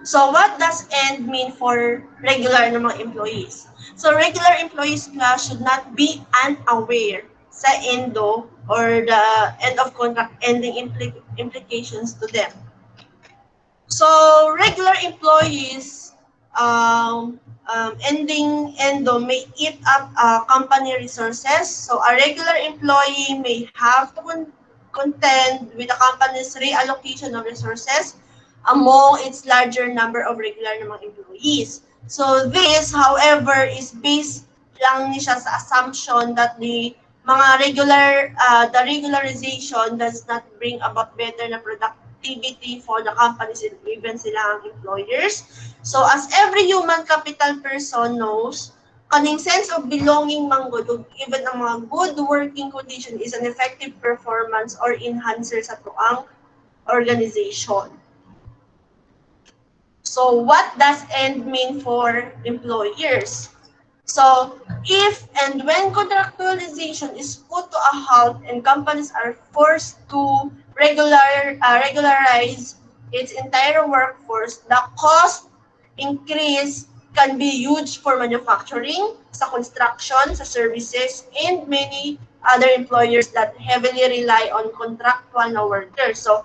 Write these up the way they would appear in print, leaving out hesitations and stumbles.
So what does END mean for regular na mga employees? So regular employees class should not be unaware sa ENDO or the end of contract ending implications to them. So regular employees ending ENDO may eat up company resources. So a regular employee may have to contend with the company's reallocation of resources among its larger number of regular na mga employees. So this, however, is based lang ni siya sa assumption that the mga the regularization does not bring about better na productivity for the companies and even sila ang employers. So as every human capital person knows, kaning sense of belonging manggod ug even ang mga good working condition is an effective performance or enhancer sa tuang organization. So what does END mean for employers? So if and when contractualization is put to a halt and companies are forced to regularize its entire workforce, the cost increase can be huge for manufacturing, sa construction, sa services, and many other employers that heavily rely on contractual na workers. So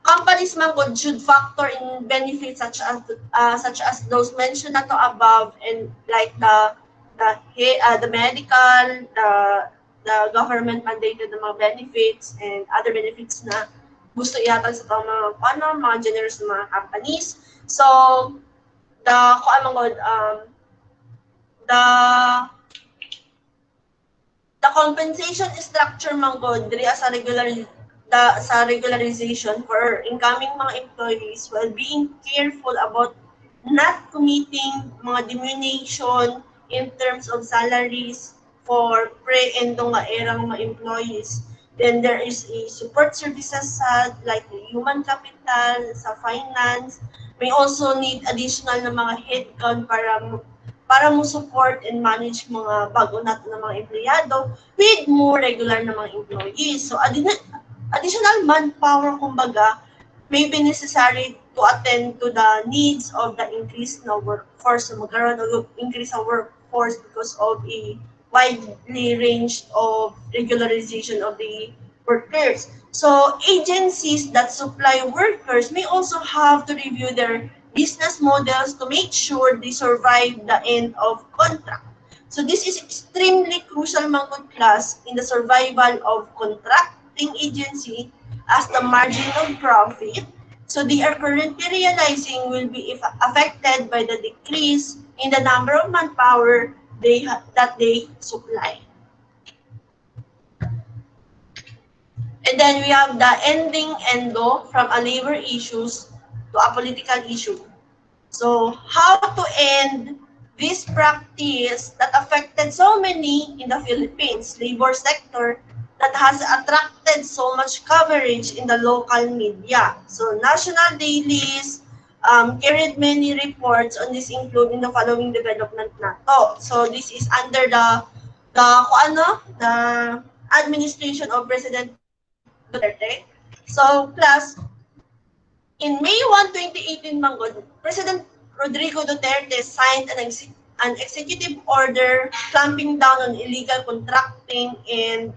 companies man should factor in benefits such as those mentioned na to above, and like the medical, the government mandated na mga benefits and other benefits na gusto ihatag sa mga generous na mga companies. So the the compensation structure man diri as a regularization for incoming mga employees while being careful about not committing mga diminution in terms of salaries for pre-ENDO nga erang mga employees. Then there is a support services like the human capital, sa finance. May also need additional na mga headcount para mo support and manage mga bago natin na mga empleyado with more regular na mga employees. So additional manpower, kumbaga, may be necessary to attend to the needs of the increased na workforce. So magkaroon ng increase sa workforce because of a widely ranged of regularization of the workers. So agencies that supply workers may also have to review their business models to make sure they survive the end of contract. So this is extremely crucial mga class in the survival of contracting agency as the margin of profit. So they are currently realizing will be affected by the decrease in the number of manpower that they supply. And then we have the ending ENDO from a labor issues to a political issue. So how to end this practice that affected so many in the Philippines labor sector that has attracted so much coverage in the local media. So national dailies carried many reports on this, including the following development nato. So this is under the administration of President Duterte. So plus in May 1, 2018 manggod, President Rodrigo Duterte signed an executive order clamping down on illegal contracting and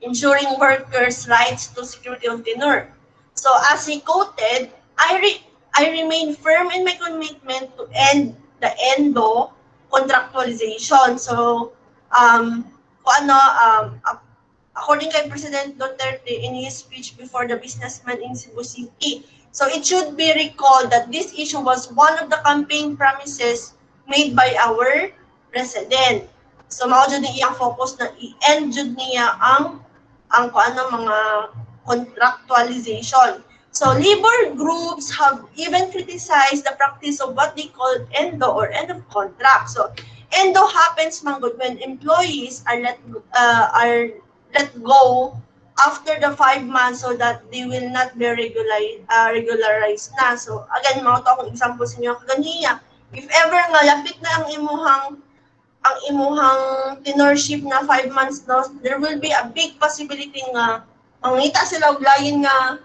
ensuring workers' rights to security of tenure. So as he quoted, I remain firm in my commitment to end the ENDO contractualization. So according kay President Duterte in his speech before the businessmen in Cebu City. So it should be recalled that this issue was one of the campaign promises made by our president. So mao jud ni iyang focus na i-end jud niya ang mga contractualization. So labor groups have even criticized the practice of what they call ENDO or end of contract. So ENDO happens manggod when employees are let go after the 5 months so that they will not be regularized na. So again, mga to akong example sa inyo kaganiya. If ever nga lapit na ang imuhang tenorship na 5 months na, there will be a big possibility nga mangita sila og lain nga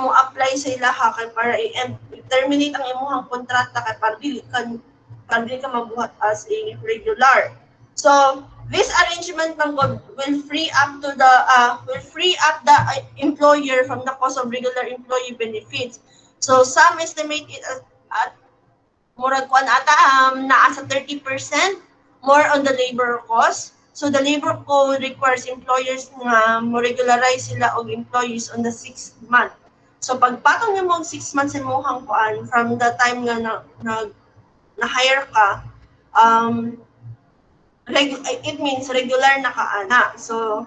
mo apply sa ilaha kay para i-end terminate ang imuhang kontrata kay para dili ka mabuhat as a regular. So this arrangement ng will free up the employer from the cost of regular employee benefits. So some estimate it at murag kuan ata naa sa 30% more on the labor cost. So the labor code requires employers nga mo regularize sila og employees on the 6th month. So pagpatong nimo og 6 months imong kuan from the time nga na hire ka, it means regular na ka ana. So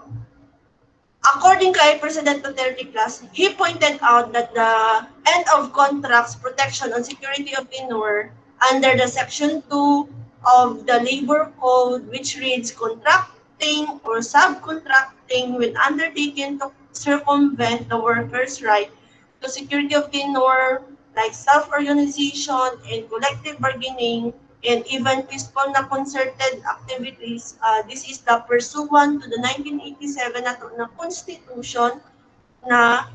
according kay President Duterte Plus, he pointed out that the end of contracts protection on security of tenure under the Section 2 of the Labor Code, which reads contracting or subcontracting when undertaken to circumvent the worker's right to security of tenure, like self-organization and collective bargaining, and even peaceful na concerted activities. This is the pursuant to the 1987 na Constitution na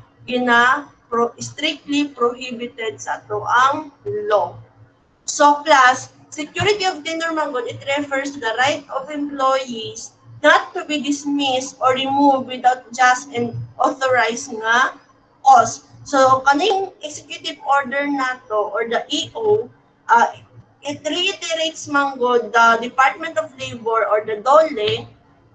strictly prohibited sa ato ang law. So plus, security of tenure manggod, it refers to the right of employees not to be dismissed or removed without just and authorized nga cause. So kaning executive order nato or the EO, it reiterates manggod the Department of Labor or the DOLE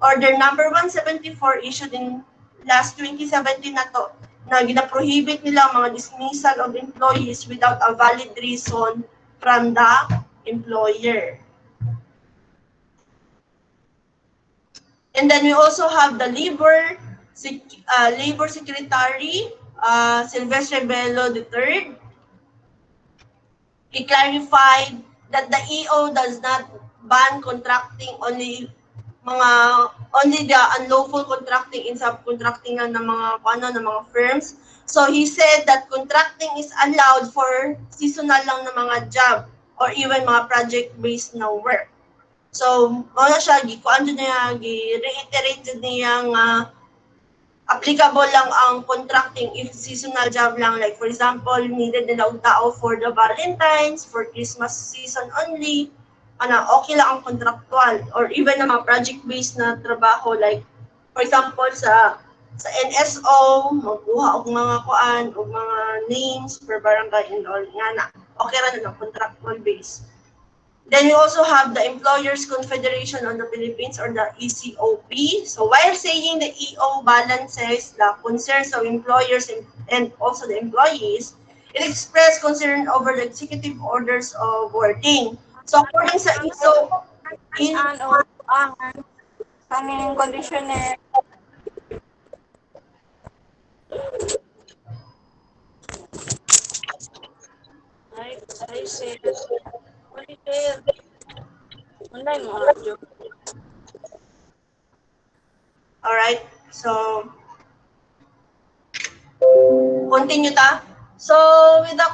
order number 174 issued in last 2017 nato na gina-prohibit nila mga dismissal of employees without a valid reason from the employer. And then we also have the Labor Secretary, Silvestre Bello III. He clarified that the EO does not ban contracting only the unlawful contracting and subcontracting ng mga firms. So he said that contracting is allowed for seasonal lang na mga job or even mga project-based na work. So ano siya gi-reiterate niya nga applicable lang ang contracting if seasonal job lang, like for example needed nila og tao for the Valentine's, for Christmas season only, okay lang ang contractual, or even na mga project-based na trabaho, like for example sa NSO magkuha og mga kuan og mga names per barangay and all nga na okay ra na contractual base. Then we also have the Employers Confederation of the Philippines or the ECOP. So while saying the EO balances the concerns of employers and also the employees, it expressed concern over the executive orders of wording. So according sa ECO, ang condition I said online mo. Alright, so continue ta. So with the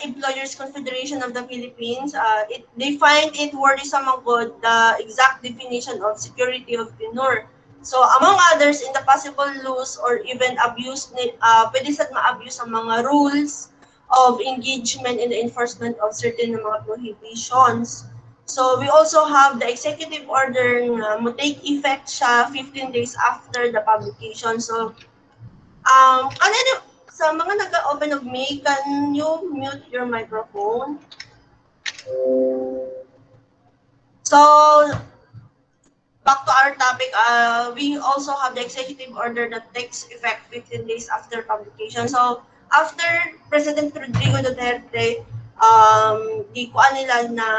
Employers Confederation of the Philippines, they find it worrisome manggod the exact definition of security of tenure. So among others, in the possible loss or even abuse, pwede sad ma-abuse ang mga rules of engagement in the enforcement of certain mga prohibitions. So we also have the executive order nga mo take effect siya 15 days after the publication. So sa mga nag-open of mic, can you mute your microphone? So back to our topic, we also have the executive order that takes effect 15 days after publication. So after President Rodrigo Duterte, di kuan nila na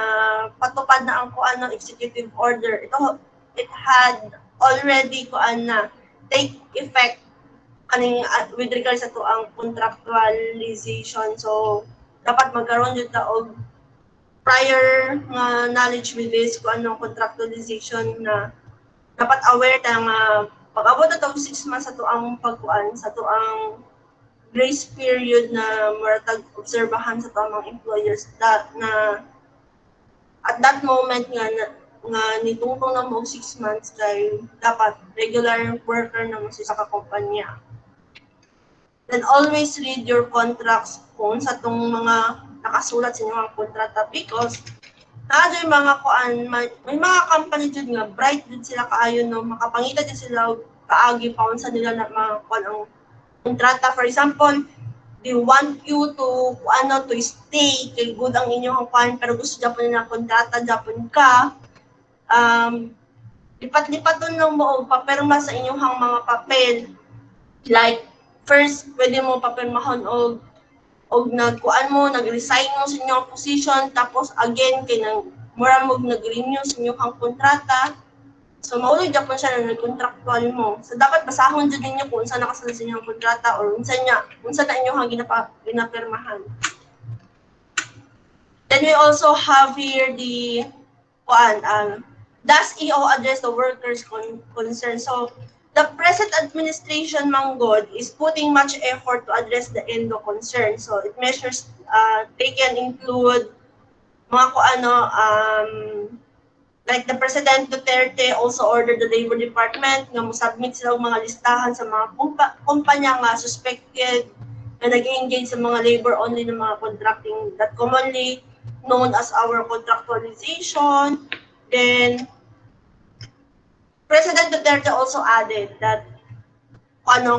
patupad na ang kuan ng executive order. It had already kuan na take effect kaning with regards sa to ang contractualization. So dapat magkaroon jud ta og prior nga knowledge with this kung anong contractualization na dapat aware ta nga pag-abot na 6 months sa to ang pagkuan sa to ang grace period na maratag obserbahan sa to ang mga employers na at that moment nga na nga nitungtong na mo 6 months kay dapat regular worker na mo sa kumpanya. Then always read your contracts kung sa tong mga nakasulat sa inyong mga kontrata because na yung mga kuan may mga company jud nga bright jud sila kaayo no makapangita jud sila kaagi pa unsa nila na mga kuan ang kontrata. For example, they want you to to stay kay good ang inyong kuan pero gusto Japon na kontrata Japon ka lipat-lipat doon ng mo papirma sa inyong mga papel like first pwede mo papirmahon og nagkuan mo nag-resign mo sa inyong position tapos again kay nang mura mo nag-renew sa inyong kontrata. So, maulog Japon siya na nag-contractual mo. So, dapat basahon dyan ninyo kung unsa nakasunod sa inyong kontrata or unsa na inyong ginapirmahan. Then we also have here the does EO address the workers' concern? So, the present administration, Manggod, is putting much effort to address the ENDO concern. So, it measures, they can include mga like the President Duterte also ordered the Labor Department nga mo-submit sila mga listahan sa mga kumpanya nga suspected na nag-engage sa mga labor-only na mga contracting that commonly known as our contractualization. Then, President Duterte also added that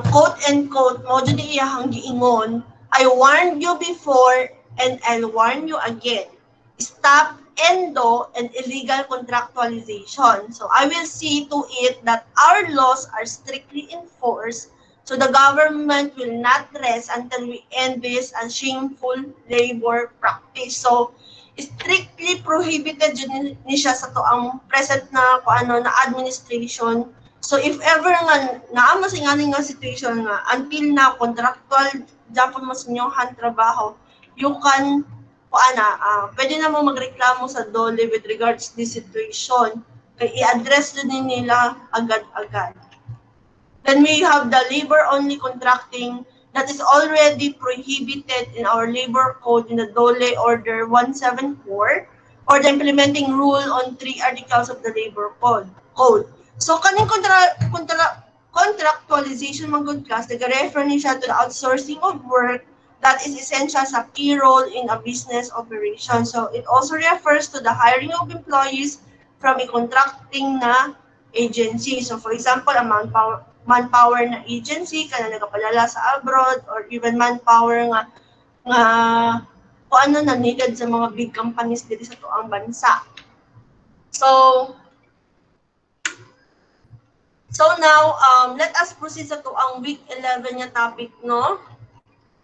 quote and quote mo jud iyang giingon, I warned you before and I'll warn you again. Stop ENDO and illegal contractualization. So I will see to it that our laws are strictly enforced so the government will not rest until we end this shameful labor practice. So strictly prohibited ni siya sa to ang present na na administration. So if ever nga naamo sa nga situation nga until na contractual Japon mo sa inyong trabaho, you can pwede na mo magreklamo sa DOLE with regards to this situation. Kaya i-address din nila agad-agad. Then we have the labor-only contracting that is already prohibited in our labor code in the DOLE Order 174 or the implementing rule on 3 articles of the labor code. So kaning contractualization mga good class, nag-refer niya to the outsourcing of work that is essential sa key role in a business operation. So it also refers to the hiring of employees from a contracting na agency. So for example, a manpower na agency kana nagapalala sa abroad or even manpower nga na needed sa mga big companies dito sa tuang bansa. So now let us proceed sa tuang week 11 nga topic no.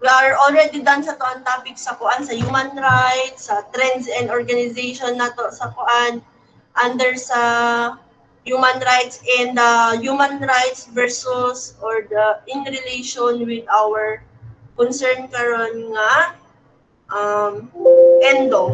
We are already done sa tuang topic sa human rights, sa trends and organization nato sa under sa human rights and human rights versus or the in relation with our concern karon nga ENDO.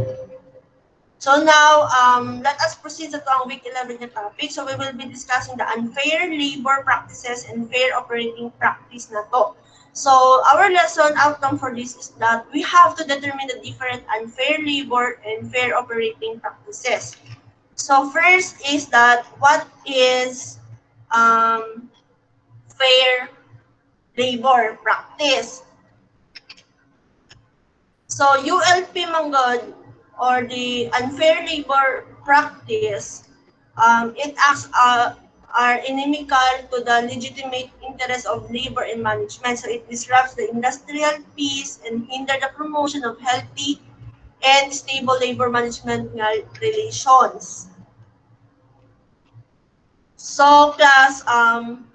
So now let us proceed sa tuang week 11 nga topic. So we will be discussing the unfair labor practices and fair operating practice nato. So our lesson outcome for this is that we have to determine the different unfair labor and fair operating practices. So first is that what is fair labor practice? So ULP manggod or the unfair labor practice, it acts are inimical to the legitimate interests of labor and management. So it disrupts the industrial peace and hinder the promotion of healthy and stable labor management relations. So class,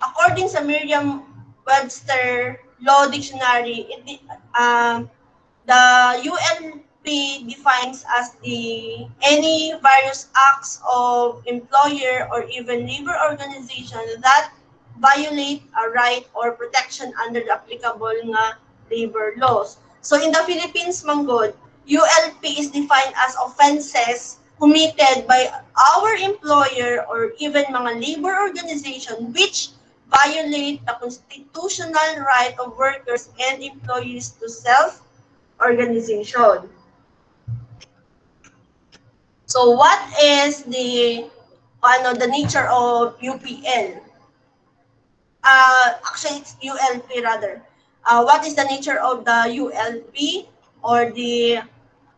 according sa Merriam-Webster Law Dictionary, the ULP defines as any various acts of employer or even labor organization that violate a right or protection under the applicable nga labor laws. So in the Philippines, manggod, ULP is defined as offenses committed by our employer or even mga labor organization which violate the constitutional right of workers and employees to self-organization. So what is the the nature of UPL. Actually, it's ULP rather. What is the nature of the ULP or the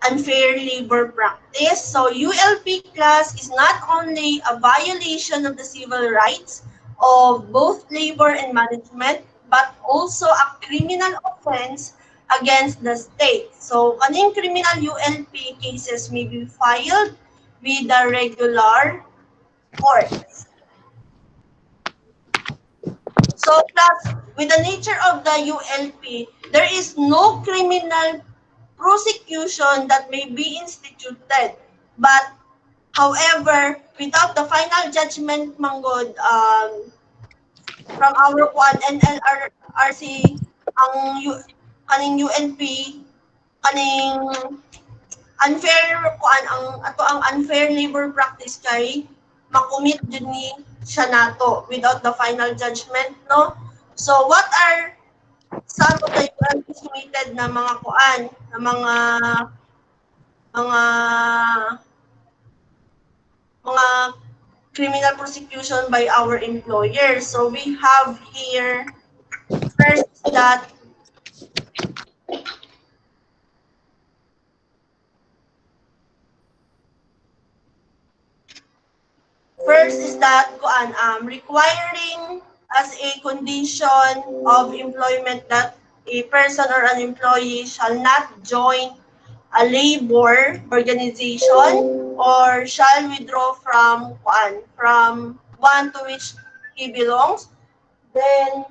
unfair labor practice? So ULP class is not only a violation of the civil rights of both labor and management, but also a criminal offense against the state. So kaning criminal ULP cases may be filed with the regular courts. So plus, with the nature of the ULP, there is no criminal prosecution that may be instituted. But however, without the final judgment manggod from our quad NLRC, kaning UNP, kaning unfair kuan ang unfair labor practice kay makumit jud ni siya nato without the final judgment, no? So what are some of the estimated na mga kuan, na mga mga criminal prosecution by our employer? So we have here first that First is that requiring as a condition of employment that a person or an employee shall not join a labor organization or shall withdraw from one to which he belongs. Then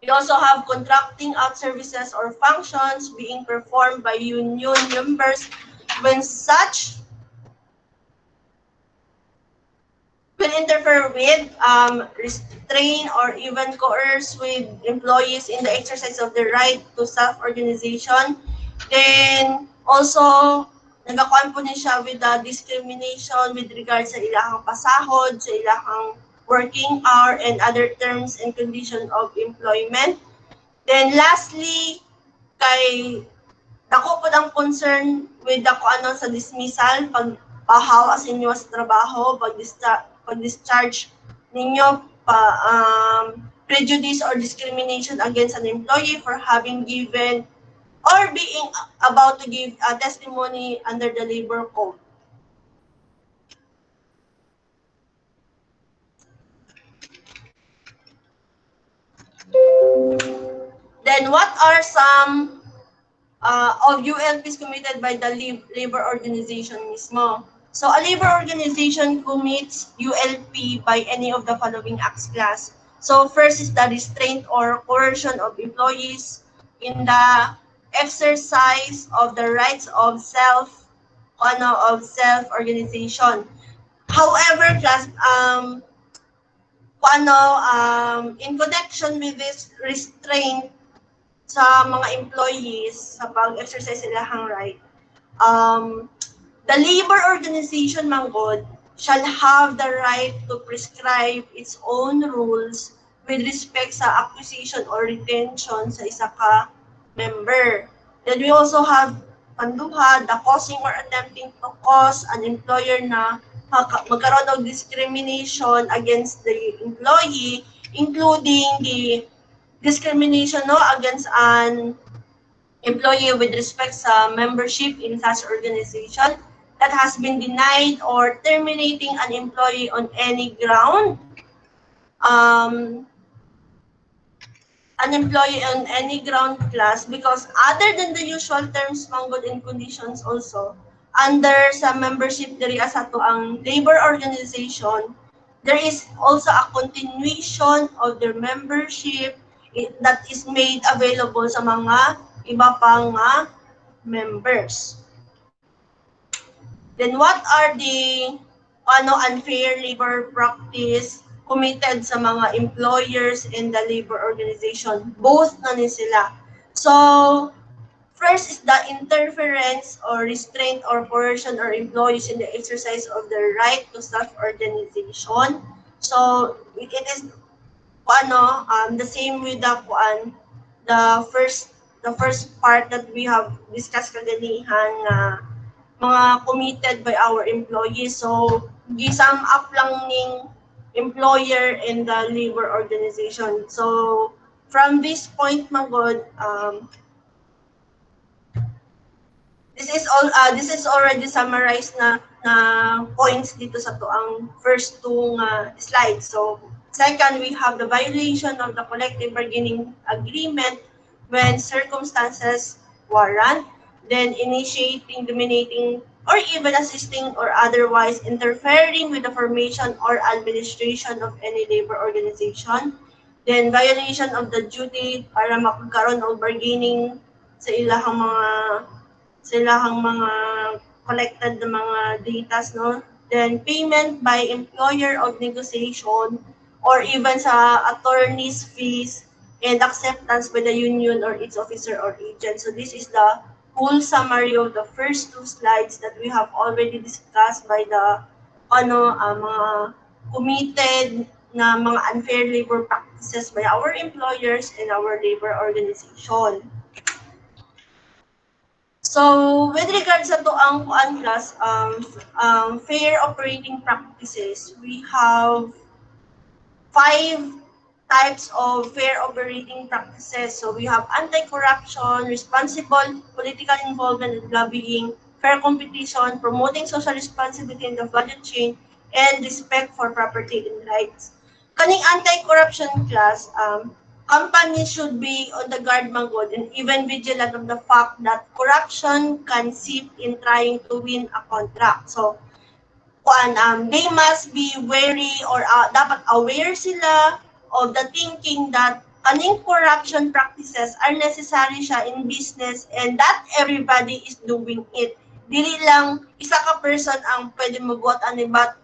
we also have contracting out services or functions being performed by union members when such will interfere with, restrain, or even coerce with employees in the exercise of their right to self-organization. Then, also, nagakuan po din siya with the discrimination with regard sa ilahang pasahod, sa ilahang working hour, and other terms and conditions of employment. Then, lastly, kay dako po ang concern with the sa dismissal, pagpahaw sa inyo sa trabaho, pag-discharge ninyo, prejudice or discrimination against an employee for having given or being about to give a testimony under the labor code. Then what are some of ULPs committed by the labor organization mismo? So a labor organization commits ULP by any of the following acts class. So first is the restraint or coercion of employees in the exercise of the rights of self-organization. However, class, in connection with this restraint sa mga employees sa pag-exercise ilahang right, the labor organization manggod shall have the right to prescribe its own rules with respect sa acquisition or retention sa isa ka member. Then we also have panduha, the causing or attempting to cause an employer na magkaroon ng discrimination against the employee, including the discrimination against an employee with respect sa membership in such organization that has been denied or terminating an employee on any ground, class because other than the usual terms, manggod and conditions also, under sa membership diri sa to ang labor organization, there is also a continuation of their membership that is made available sa mga iba pang members. Then what are the unfair labor practice committed sa mga employers and the labor organization? Both na ni sila. So first is the interference or restraint or coercion or employees in the exercise of their right to self-organization. So it is the same with the first part that we have discussed kaganihan mga committed by our employees. So gisum up lang ning employer and the labor organization. So from this point magod, this is already summarized na points dito sa to ang first two slides. So second, we have the violation of the collective bargaining agreement when circumstances warrant, then initiating, dominating, or even assisting or otherwise interfering with the formation or administration of any labor organization. Then violation of the duty para makagkaroon of bargaining sa ilahang mga collected na mga datas, no? Then payment by employer of negotiation or even sa attorney's fees and acceptance by the union or its officer or agent. So this is the whole summary of the first two slides that we have already discussed by the mga committed na mga unfair labor practices by our employers and our labor organization. So, with regards sa to ang kuan class, fair operating practices, we have 5 types of fair operating practices. So, we have anti-corruption, responsible political involvement and lobbying, fair competition, promoting social responsibility in the value chain, and respect for property and rights. Kaning anti-corruption class, companies should be on the guard manggod and even vigilant of the fact that corruption can seep in trying to win a contract. So, they must be wary or dapat aware sila of the thinking that kaning corruption practices are necessary siya in business and that everybody is doing it. Dili lang isa ka person ang pwede magbuhat ani but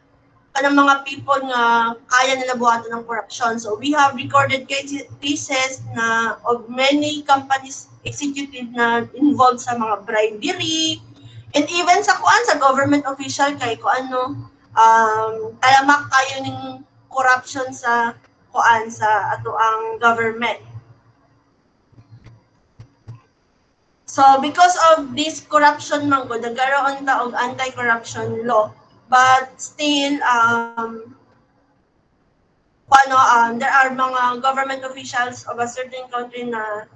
kanang mga people nga kaya nila buhatan ng corruption. So we have recorded cases na of many companies executive na involved sa mga bribery and even sa government official kay talamak kayo ning corruption sa sa ato ang government. So because of this corruption manggod nagkaroon ta og anti-corruption law but still there are mga government officials of a certain country na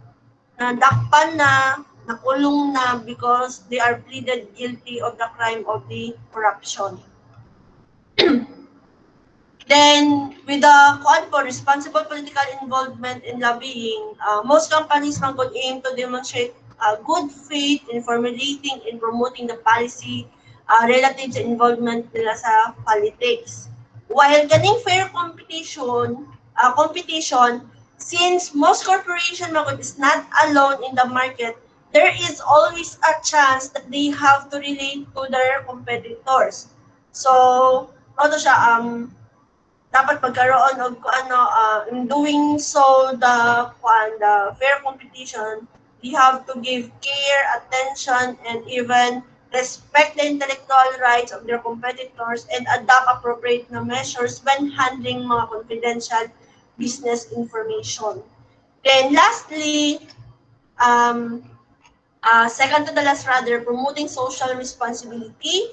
nadakpan na nakulong na because they are pleaded guilty of the crime of the corruption. Then, with the responsible political involvement in lobbying, most companies could aim to demonstrate good faith in formulating and promoting the policy relative to involvement nila sa politics. While ganing fair competition, since most corporation is not alone in the market, there is always a chance that they have to relate to their competitors. So, siya, dapat magkaroon og in doing so the fair competition, we have to give care, attention, and even respect the intellectual rights of their competitors and adopt appropriate measures when handling mga confidential business information. Then lastly, second to the last rather, promoting social responsibility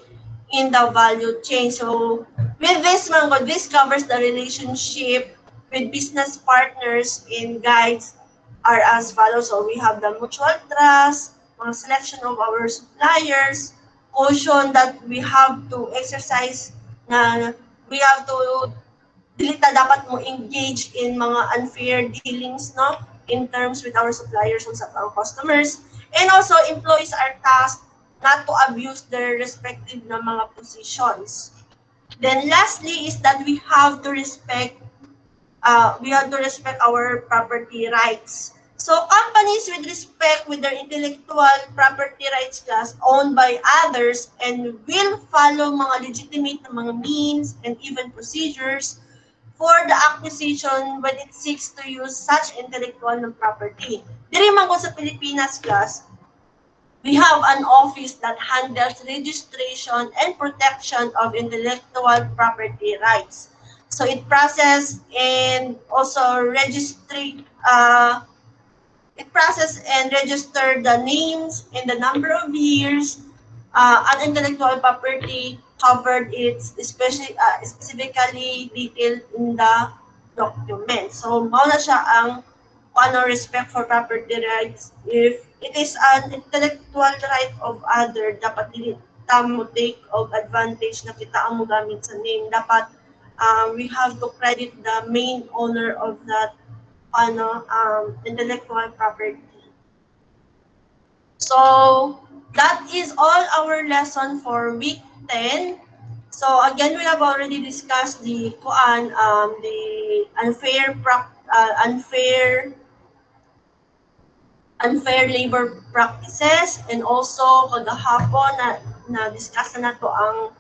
in the value chain. So with this this covers the relationship with business partners and guides are as follows. So we have the mutual trust, mga selection of our suppliers, caution that we have to exercise na we have to dili ta dapat mo engage in mga unfair dealings in terms with our suppliers and sa our customers. And also employees are tasked not to abuse their respective na mga positions. Then lastly is that we have to respect our property rights. So companies with respect with their intellectual property rights class owned by others and will follow mga legitimate na mga means and even procedures for the acquisition when it seeks to use such intellectual property. Diri man ko sa Pilipinas class, we have an office that handles registration and protection of intellectual property rights. So it processes and also register the names and the number of years an intellectual property covered it, especially specifically detailed in the document. So mao na siya ang ano respect for property rights. If it is an intellectual right of other, dapat dili ta mo take of advantage na kita ang mo gamit sa name. Dapat we have to credit the main owner of that intellectual property. So that is all our lesson for week 10. So again, we have already discussed the unfair labor practices, and also kagahapon na discuss na nato ang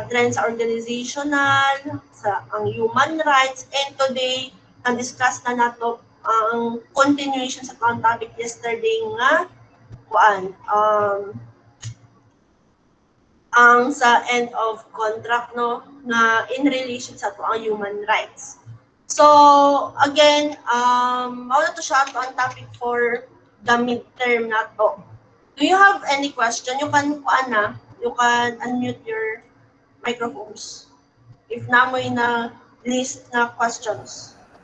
trends sa organizational, sa ang human rights, and today na discuss na nato ang continuation sa ang topic yesterday nga ang sa end of contract no na in relation sa to ang human rights. So again, mao na to siya to ang topic for the midterm na to. Do you have any question? You can unmute your microphones if namoy na list na questions.